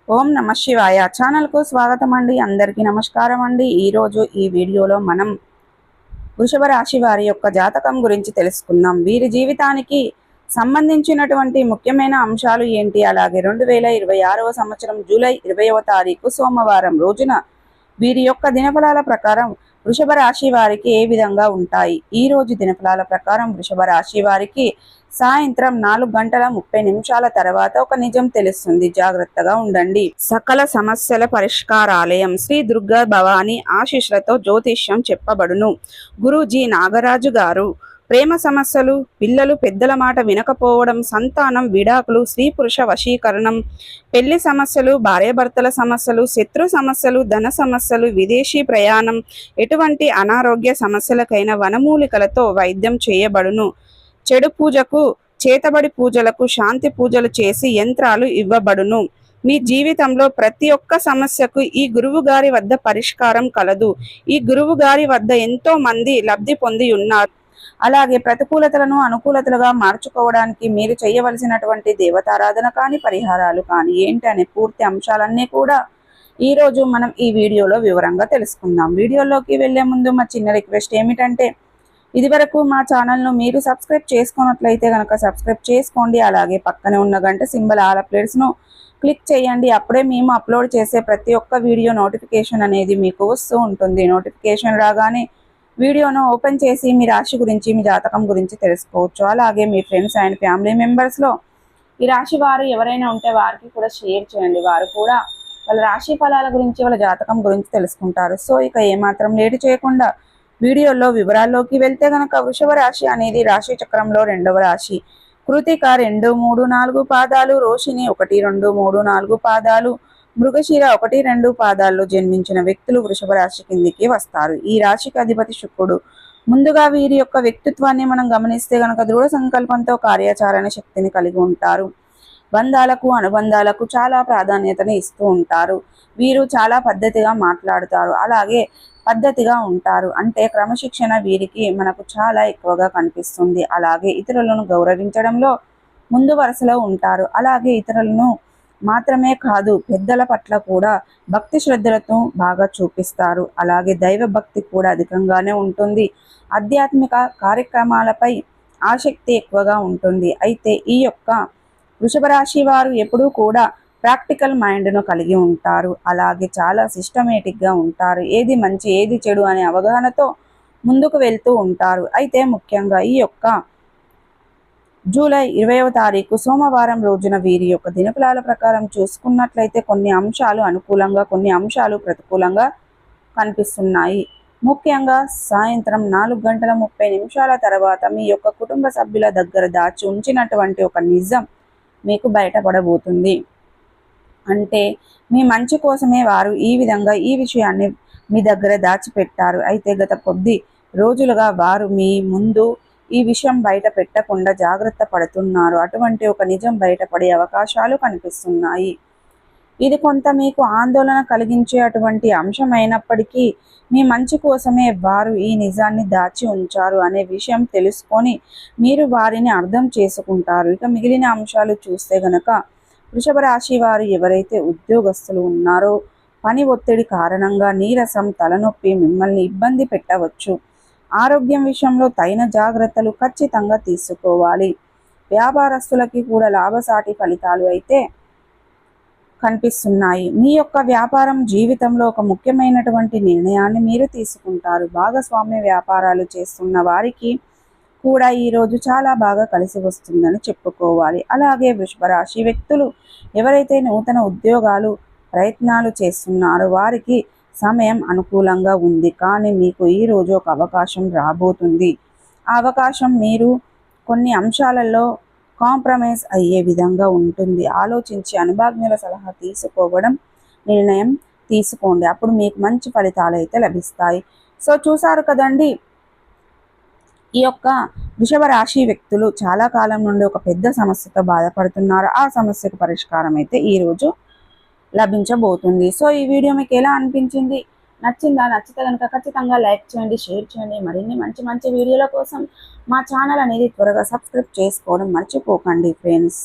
ఓం నమ శివాయ ఛానల్కు స్వాగతం అండి. అందరికీ నమస్కారం అండి. ఈరోజు ఈ వీడియోలో మనం వృషభ రాశి వారి యొక్క జాతకం గురించి తెలుసుకుందాం. వీరి జీవితానికి సంబంధించినటువంటి ముఖ్యమైన అంశాలు ఏంటి, అలాగే 2026వ సంవత్సరం జూలై 20వ తారీఖు సోమవారం రోజున వీరి యొక్క దినఫలాల ప్రకారం వృషభ రాశి వారికి ఏ విధంగా ఉంటాయి. ఈ రోజు దినఫలాల ప్రకారం వృషభ రాశి వారికి సాయంత్రం 4:30 తర్వాత ఒక నిజం తెలుస్తుంది. జాగ్రత్తగా ఉండండి. సకల సమస్యల పరిష్కారాలయం శ్రీ దుర్గా భవాని ఆశీస్సులతో జ్యోతిష్యం చెప్పబడును. గురూజీ నాగరాజు గారు ప్రేమ సమస్యలు, పిల్లలు పెద్దల మాట వినకపోవడం, సంతానం, విడాకులు, స్త్రీ పురుష వశీకరణం, పెళ్లి సమస్యలు, భార్యాభర్తల సమస్యలు, శత్రు సమస్యలు, ధన సమస్యలు, విదేశీ ప్రయాణం, ఎటువంటి అనారోగ్య సమస్యలకైనా వనమూలికలతో వైద్యం చేయబడును. చెడు పూజకు, చేతబడి పూజలకు శాంతి పూజలు చేసి యంత్రాలు ఇవ్వబడును. మీ జీవితంలో ప్రతి ఒక్క సమస్యకు ఈ గురువు గారి వద్ద పరిష్కారం కలదు. ఈ గురువు గారి వద్ద ఎంతో మంది లబ్ధి పొంది ఉన్నారు. అలాగే ప్రతికూలతలను అనుకూలతలుగా మార్చుకోవడానికి మీరు చేయవలసినటువంటి దేవతారాధన కానీ, పరిహారాలు కానీ ఏంటి అనే పూర్తి అంశాలన్నీ కూడా ఈరోజు మనం ఈ వీడియోలో వివరంగా తెలుసుకుందాం. వీడియోలోకి వెళ్లే ముందు మా చిన్న రిక్వెస్ట్ ఏమిటంటే, ఇదివరకు మా ఛానల్ను మీరు సబ్స్క్రైబ్ చేసుకున్నట్లయితే కనుక సబ్స్క్రైబ్ చేసుకోండి. అలాగే పక్కనే ఉన్న గంట సింబల్ ఆల్ అప్డేట్స్ను క్లిక్ చేయండి. అప్పుడే మేము అప్లోడ్ చేసే ప్రతి ఒక్క వీడియో నోటిఫికేషన్ అనేది మీకు వస్తూ ఉంటుంది. నోటిఫికేషన్ రాగానే వీడియోను ఓపెన్ చేసి మీ రాశి గురించి, మీ జాతకం గురించి తెలుసుకోవచ్చు. అలాగే మీ ఫ్రెండ్స్ అండ్ ఫ్యామిలీ మెంబర్స్లో ఈ రాశి వారు ఎవరైనా ఉంటే వారికి కూడా షేర్ చేయండి. వారు కూడా వాళ్ళ రాశి ఫలాల గురించి, వాళ్ళ జాతకం గురించి తెలుసుకుంటారు. సో ఇక ఏమాత్రం లేటు చేయకుండా వీడియోలో వివరాల్లోకి వెళ్తే గనక, వృషభ రాశి అనేది రాశి చక్రంలో 2వ రాశి. కృతిక 2, 3, 4 పాదాలు, రోషిణి 1, 2, 3, 4 పాదాలు, మృగశిర 1, 2 పాదాల్లో జన్మించిన వ్యక్తులు వృషభ రాశి కిందికి వస్తారు. ఈ రాశికి అధిపతి శుక్రుడు. ముందుగా వీరి యొక్క వ్యక్తిత్వాన్ని మనం గమనిస్తే గనక దృఢ సంకల్పంతో కార్యాచరణ శక్తిని కలిగి ఉంటారు. బంధాలకు, అనుబంధాలకు చాలా ప్రాధాన్యతను ఇస్తూ ఉంటారు. వీరు చాలా పద్ధతిగా మాట్లాడుతారు, అలాగే పద్ధతిగా ఉంటారు. అంటే క్రమశిక్షణ వీరికి మనకు చాలా ఎక్కువగా కనిపిస్తుంది. అలాగే ఇతరులను గౌరవించడంలో ముందు వరుసలో ఉంటారు. అలాగే ఇతరులను మాత్రమే కాదు, పెద్దల పట్ల కూడా భక్తి శ్రద్ధలతో బాగా చూపిస్తారు. అలాగే దైవ భక్తి కూడా అధికంగానే ఉంటుంది. ఆధ్యాత్మిక కార్యక్రమాలపై ఆసక్తి ఎక్కువగా ఉంటుంది. అయితే ఈ యొక్క వృషభ రాశి వారు ఎప్పుడూ కూడా ప్రాక్టికల్ మైండ్ను కలిగి ఉంటారు. అలాగే చాలా సిస్టమేటిక్గా ఉంటారు. ఏది మంచి, ఏది చెడు అనే అవగాహనతో ముందుకు వెళ్తూ ఉంటారు. అయితే ముఖ్యంగా ఈ యొక్క జూలై 20వ తారీఖు సోమవారం రోజున వీరి యొక్క దినఫలాల ప్రకారం చూసుకున్నట్లయితే కొన్ని అంశాలు అనుకూలంగా, కొన్ని అంశాలు ప్రతికూలంగా కనిపిస్తున్నాయి. ముఖ్యంగా సాయంత్రం 4:30 తర్వాత మీ యొక్క కుటుంబ సభ్యుల దగ్గర దాచి ఉంచినటువంటి ఒక నిజం మీకు బయటపడబోతుంది. అంటే మీ మంచి కోసమే వారు ఈ విధంగా ఈ విషయాన్ని మీ దగ్గర దాచిపెట్టారు. అయితే గత కొద్ది రోజులుగా వారు మీ ముందు ఈ విషయం బయట పెట్టకుండా జాగ్రత్త పడుతున్నారు. అటువంటి ఒక నిజం బయటపడే అవకాశాలు కనిపిస్తున్నాయి. ఇది కొంత మీకు ఆందోళన కలిగించే అటువంటి అంశమైనప్పటికీ మీ మంచి కోసమే వారు ఈ నిజాన్ని దాచి ఉంచారు అనే విషయం తెలుసుకొని మీరు వారిని అర్థం చేసుకుంటారు. ఇక మిగిలిన అంశాలు చూస్తే గనక, వృషభ రాశి వారు ఎవరైతే ఉద్యోగస్తులు ఉన్నారో పని ఒత్తిడి కారణంగా నీరసం, తలనొప్పి మిమ్మల్ని ఇబ్బంది పెట్టవచ్చు. ఆరోగ్యం విషయంలో తగిన జాగ్రత్తలు ఖచ్చితంగా తీసుకోవాలి. వ్యాపారస్తులకి కూడా లాభసాటి ఫలితాలు అయితే కనిపిస్తున్నాయి. మీ యొక్క వ్యాపారం జీవితంలో ఒక ముఖ్యమైనటువంటి నిర్ణయాన్ని మీరు తీసుకుంటారు. భాగస్వామ్య వ్యాపారాలు చేస్తున్న వారికి కూడా ఈరోజు చాలా బాగా కలిసి వస్తుందని చెప్పుకోవాలి. అలాగే వృషభ రాశి వ్యక్తులు ఎవరైతే నూతన ఉద్యోగాలు ప్రయత్నాలు చేస్తున్నారో వారికి సమయం అనుకూలంగా ఉంది. కానీ మీకు ఈరోజు ఒక అవకాశం రాబోతుంది. ఆ అవకాశం మీరు కొన్ని అంశాలలో కాంప్రమైజ్ అయ్యే విధంగా ఉంటుంది. ఆలోచించి అనుభవజ్ఞుల సలహా తీసుకోవడం, నిర్ణయం తీసుకోండి. అప్పుడు మీకు మంచి ఫలితాలు అయితే లభిస్తాయి. సో చూసారు కదండి, ఈ యొక్క వృషభ రాశి వ్యక్తులు చాలా కాలం నుండి ఒక పెద్ద సమస్యతో బాధపడుతున్నారు. ఆ సమస్యకు పరిష్కారం అయితే ఈరోజు లభించబోతుంది. సో ఈ వీడియో మీకు ఎలా అనిపించింది? నచ్చిందా? నచ్చితే కనుక ఖచ్చితంగా లైక్ చేయండి, షేర్ చేయండి. మరిన్ని మంచి మంచి వీడియోల కోసం మా ఛానల్ అనేది త్వరగా సబ్స్క్రైబ్ చేసుకోవడం మర్చిపోకండి ఫ్రెండ్స్.